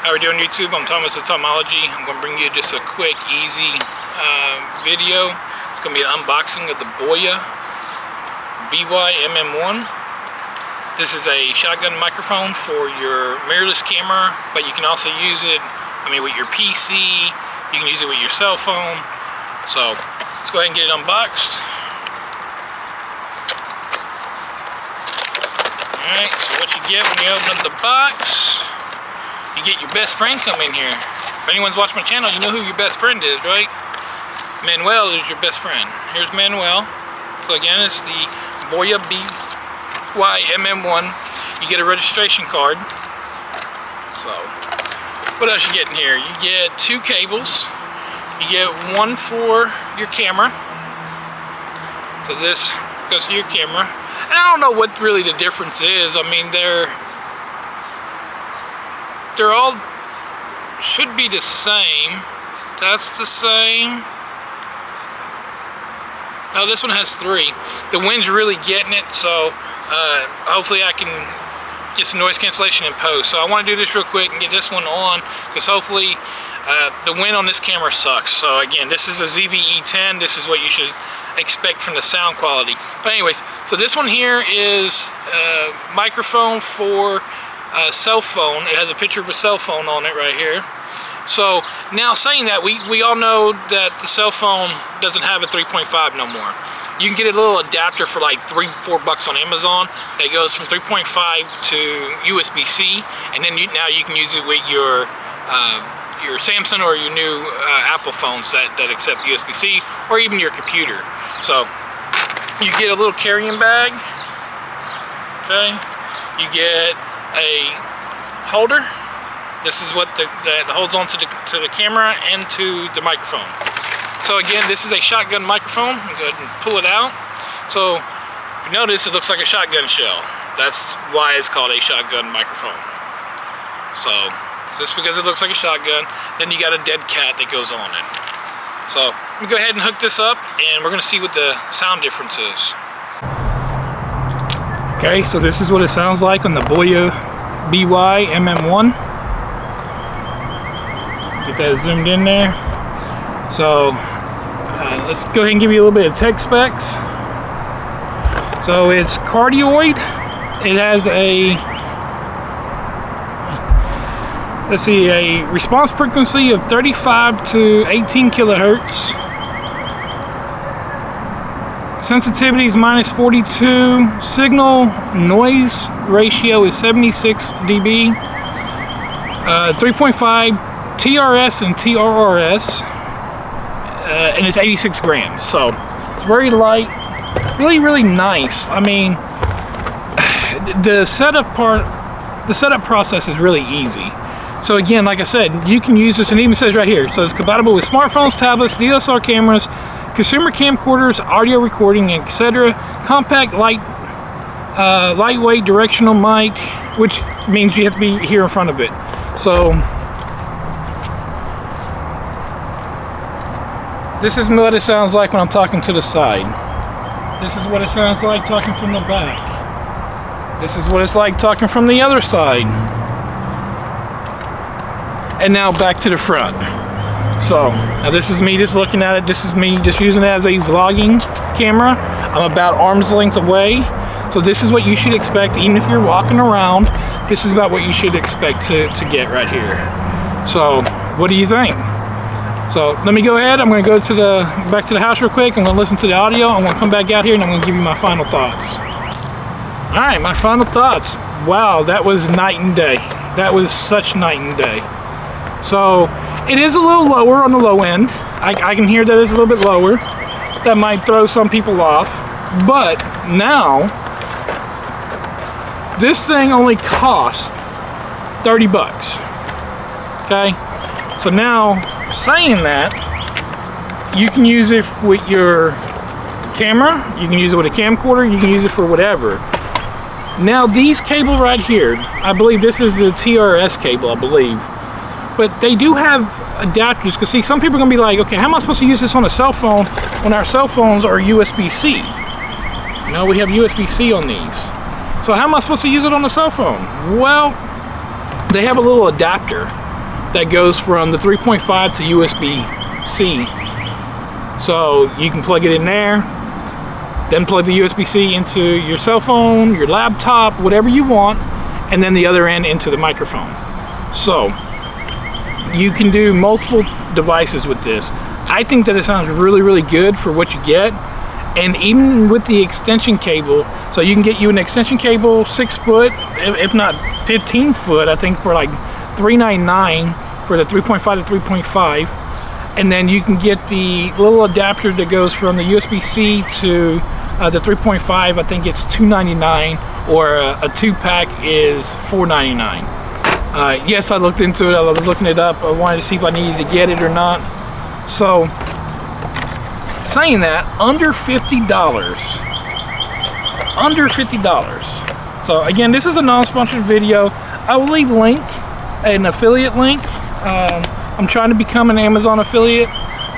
How we doing, YouTube? I'm Thomas with Tomology. I'm going to bring you just a quick, easy video. It's going to be an unboxing of the Boya MM1. This is a shotgun microphone for your mirrorless camera, but you can also use it, with your PC. You can use it with your cell phone. So let's go ahead and get it unboxed. Alright, so what you get when you open up the box, you get your best friend come in here. If anyone's watched my channel, you know who your best friend is, right? Manuel is your best friend. Here's Manuel. So again, it's the Boya MM1. You get a registration card. So, what else you get in here? You get 2 cables. You get one for your camera. So this goes to your camera. And I don't know what really the difference is. They're all should be the same. That's the same. Oh, this one has 3. The wind's really getting it, so hopefully I can get some noise cancellation in post. So I want to do this real quick and get this one on, because hopefully the wind on this camera sucks. So again, this is a ZV-E10. This is what you should expect from the sound quality. But anyways, so this one here is a microphone for a cell phone. It has a picture of a cell phone on it right here. So now, saying that, we all know that the cell phone doesn't have a 3.5 no more. You can get a little adapter for like $3-4 on Amazon that goes from 3.5 to USB-C, and then now you can use it with your Samsung or your new Apple phones that accept USB-C, or even your computer. So you get a little carrying bag. Okay, you get a holder. This is what that holds on to the camera and to the microphone. So again, this is a shotgun microphone. I'm going to go ahead and pull it out. So if you notice, it looks like a shotgun shell. That's why it's called a shotgun microphone. So just because it looks like a shotgun, then you got a dead cat that goes on it. So let me go ahead and hook this up, and we're going to see what the sound difference is. Okay, so this is what it sounds like on the Boya MM1. Get that zoomed in there. So let's go ahead and give you a little bit of tech specs. So it's cardioid. It has a response frequency of 35 to 18 kilohertz. Sensitivity is -42. Signal noise ratio is 76 dB. 3.5 TRS and TRRS. And it's 86 grams. So it's very light. Really, really nice. The setup process is really easy. So again, like I said, you can use this, and it even says right here, so it's compatible with smartphones, tablets, DSLR cameras, consumer camcorders, audio recording, etc. Compact, lightweight directional mic, which means you have to be here in front of it. So this is what it sounds like when I'm talking to the side. This is what it sounds like talking from the back. This is what it's like talking from the other side. And now back to the front. So now this is me just looking at it. This is me just using it as a vlogging camera. I'm about arm's length away. So this is what you should expect, even if you're walking around. This is about what you should expect to get right here. So what do you think? So let me go ahead. I'm going to go back to the house real quick. I'm going to listen to the audio. I'm going to come back out here and I'm going to give you my final thoughts. All right, my final thoughts. Wow, that was night and day. That was such night and day. So it is a little lower on the low end. I can hear that it's a little bit lower. That might throw some people off. But now, this thing only costs 30 bucks. Okay? So now, saying that, you can use it with your camera, you can use it with a camcorder, you can use it for whatever. Now these cable right here, I believe this is the TRS cable, I believe. But they do have adapters, because see, some people are going to be like, okay, how am I supposed to use this on a cell phone when our cell phones are USB-C? No, we have USB-C on these. So how am I supposed to use it on a cell phone? Well, they have a little adapter. that goes from the 3.5 to USB-C. So you can plug it in there, then plug the USB-C into your cell phone, your laptop, whatever you want, and then the other end into the microphone. So you can do multiple devices with this. I think that it sounds really, really good for what you get. And even with the extension cable, so you can get you an extension cable 6 foot, if not 15 foot, I think for like $3.99 for the 3.5 to 3.5. And then you can get the little adapter that goes from the USB-C to the 3.5. I think it's $2.99, or a 2-pack is $4.99. Yes, I looked into it. I was looking it up. I wanted to see if I needed to get it or not. So, saying that, under $50. Under $50. So again, this is a non-sponsored video. I will leave an affiliate link. I'm trying to become an Amazon affiliate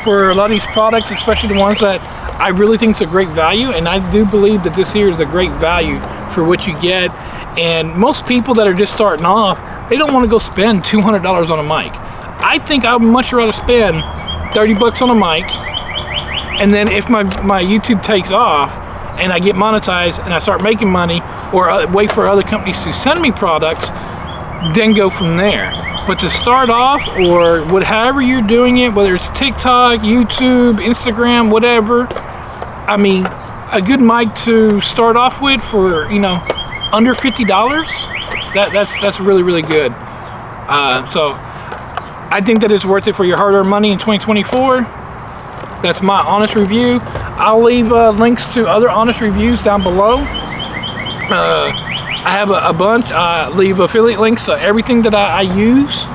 for a lot of these products, especially the ones that I really think is a great value, and I do believe that this here is a great value for what you get. And most people that are just starting off, they don't want to go spend $200 on a mic. I think I would much rather spend 30 bucks on a mic, and then if my YouTube takes off and I get monetized and I start making money, or wait for other companies to send me products, then go from there. But to start off, or however you're doing it, whether it's TikTok, YouTube, Instagram, whatever, I mean, a good mic to start off with for, you know, under $50, that's really, really good. So I think that it's worth it for your hard-earned money in 2024. That's my honest review. I'll leave links to other honest reviews down below. I have a bunch. Leave affiliate links to everything that I use.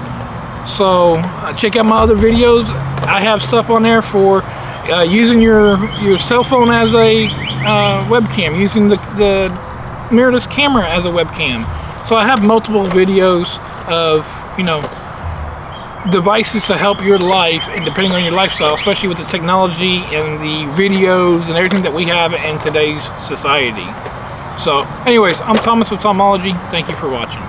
So check out my other videos. I have stuff on there for using your cell phone as a webcam, using the mirrorless camera as a webcam. So I have multiple videos of, you know, devices to help your life, and depending on your lifestyle, especially with the technology and the videos and everything that we have in today's society. So anyways, I'm Thomas with Tomology. Thank you for watching.